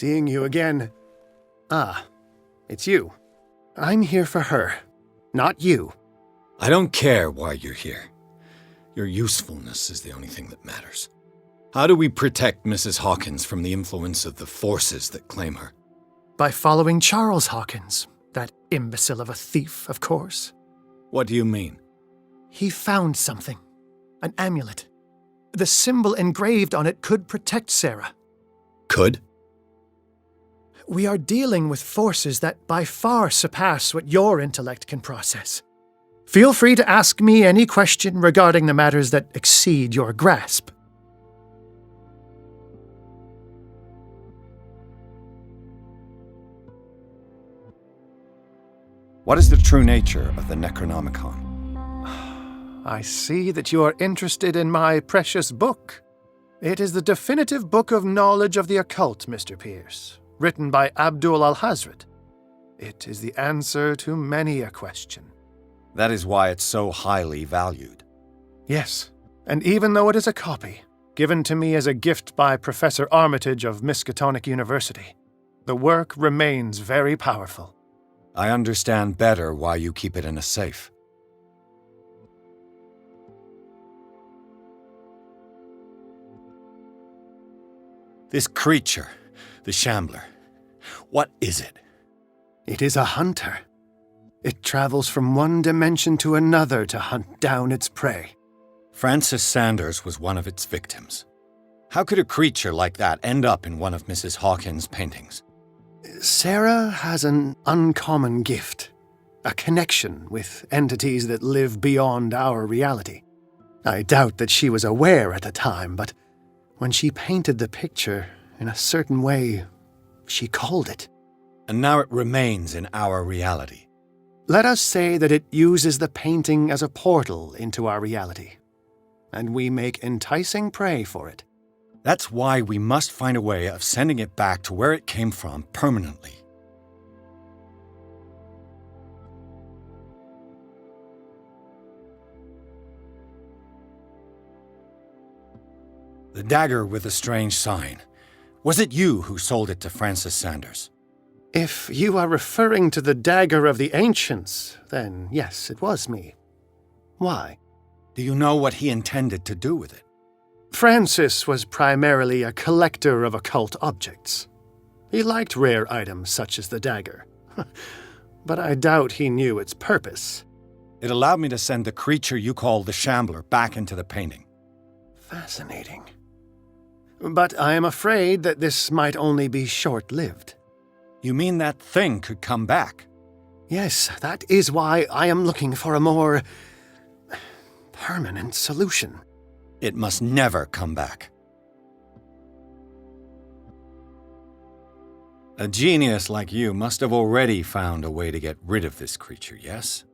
seeing you again. Ah, it's you. I'm here for her, not you. I don't care why you're here. Your usefulness is the only thing that matters. How do we protect Mrs. Hawkins from the influence of the forces that claim her? By following Charles Hawkins, that imbecile of a thief, of course. What do you mean? He found something. An amulet. The symbol engraved on it could protect Sarah. Could? We are dealing with forces that by far surpass what your intellect can process. Feel free to ask me any question regarding the matters that exceed your grasp. What is the true nature of the Necronomicon? I see that you are interested in my precious book. It is the definitive book of knowledge of the occult, Mr. Pierce, written by Abdul al-Hazred. It is the answer to many a question. That is why it's so highly valued. Yes, and even though it is a copy, given to me as a gift by Professor Armitage of Miskatonic University, the work remains very powerful. I understand better why you keep it in a safe. This creature, the Shambler, what is it? It is a hunter. It travels from one dimension to another to hunt down its prey. Francis Sanders was one of its victims. How could a creature like that end up in one of Mrs. Hawkins' paintings? Sarah has an uncommon gift, a connection with entities that live beyond our reality. I doubt that she was aware at the time, but when she painted the picture in a certain way, she called it. And now it remains in our reality. Let us say that it uses the painting as a portal into our reality, and we make enticing prey for it. That's why we must find a way of sending it back to where it came from permanently. The dagger with the strange sign. Was it you who sold it to Francis Sanders? If you are referring to the dagger of the ancients, then yes, it was me. Why? Do you know what he intended to do with it? Francis was primarily a collector of occult objects. He liked rare items such as the dagger, but I doubt he knew its purpose. It allowed me to send the creature you call the Shambler back into the painting. Fascinating. But I am afraid that this might only be short-lived. You mean that thing could come back? Yes, that is why I am looking for a more permanent solution. It must never come back. A genius like you must have already found a way to get rid of this creature, yes?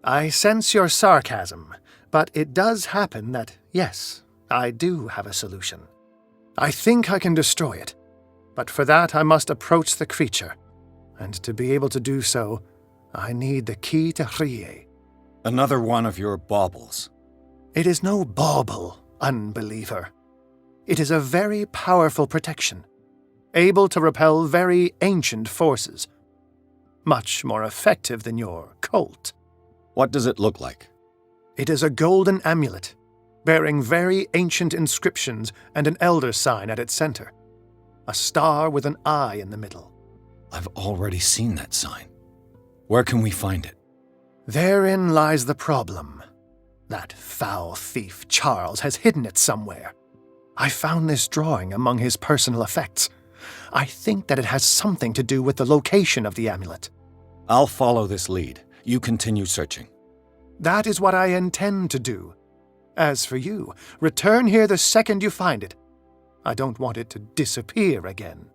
I sense your sarcasm, but it does happen that, yes, I do have a solution. I think I can destroy it, but for that I must approach the creature, and to be able to do so, I need the key to Rie. Another one of your baubles. It is no bauble, unbeliever. It is a very powerful protection, able to repel very ancient forces. Much more effective than your Colt. What does it look like? It is a golden amulet, bearing very ancient inscriptions and an elder sign at its center. A star with an eye in the middle. I've already seen that sign. Where can we find it? Therein lies the problem. That foul thief Charles has hidden it somewhere. I found this drawing among his personal effects. I think that it has something to do with the location of the amulet. I'll follow this lead. You continue searching. That is what I intend to do. As for you, return here the second you find it. I don't want it to disappear again.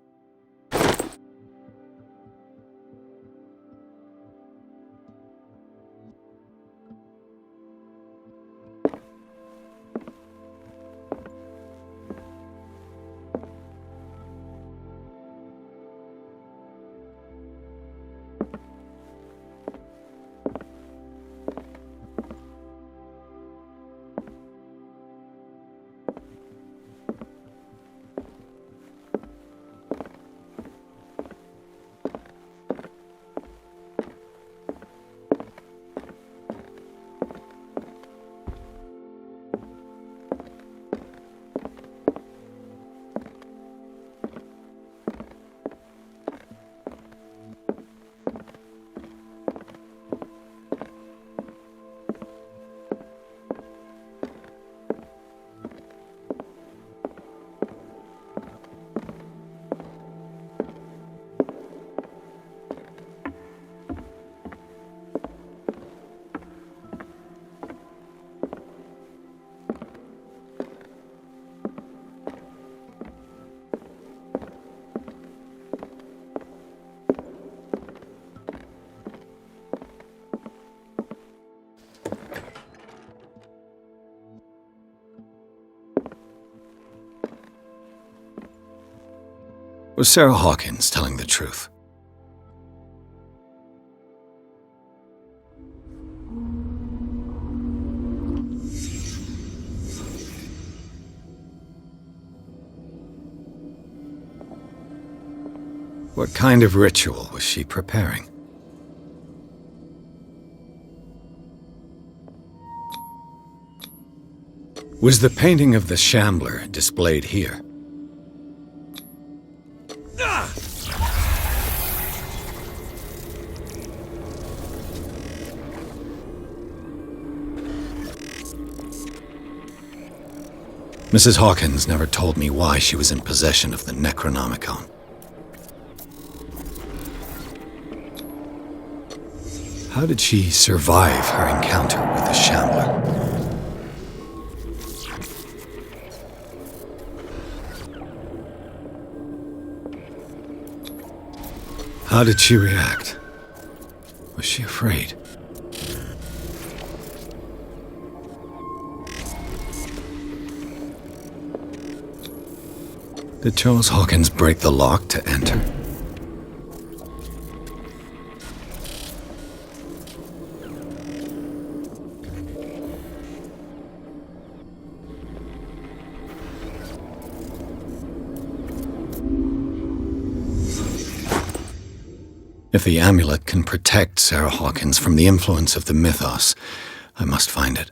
Was Sarah Hawkins telling the truth? What kind of ritual was she preparing? Was the painting of the Shambler displayed here? Mrs. Hawkins never told me why she was in possession of the Necronomicon. How did she survive her encounter with the Shambler? How did she react? Was she afraid? Did Charles Hawkins break the lock to enter? If the amulet can protect Sarah Hawkins from the influence of the mythos, I must find it.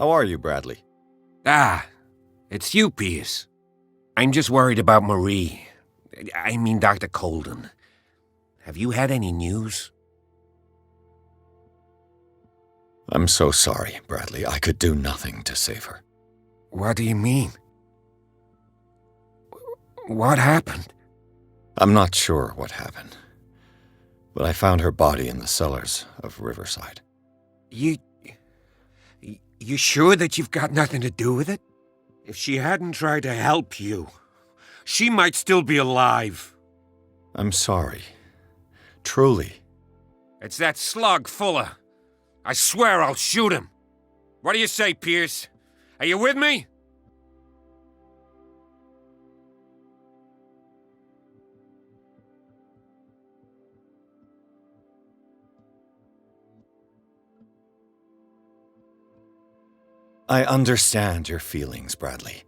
How are you, Bradley? Ah, it's you, Pierce. I'm just worried about Marie. I mean, Dr. Colden. Have you had any news? I'm so sorry, Bradley. I could do nothing to save her. What do you mean? What happened? I'm not sure what happened, but I found her body in the cellars of Riverside. You sure that you've got nothing to do with it? If she hadn't tried to help you, she might still be alive. I'm sorry. Truly. It's that slug, Fuller. I swear I'll shoot him. What do you say, Pierce? Are you with me? I understand your feelings, Bradley,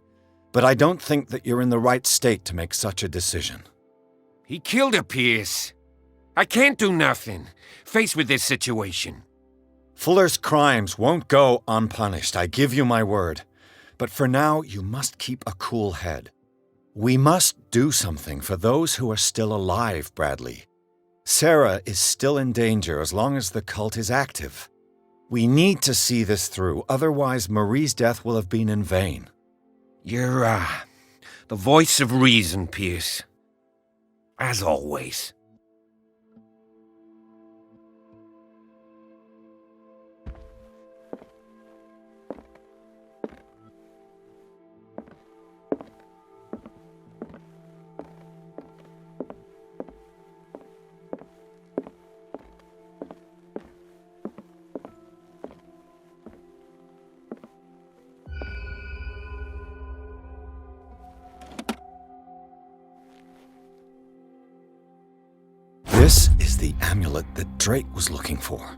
but I don't think that you're in the right state to make such a decision. He killed her, Pierce. I can't do nothing, faced with this situation. Fuller's crimes won't go unpunished, I give you my word. But for now, you must keep a cool head. We must do something for those who are still alive, Bradley. Sarah is still in danger as long as the cult is active. We need to see this through, otherwise Marie's death will have been in vain. You're, the voice of reason, Pierce. As always. This is the amulet that Drake was looking for.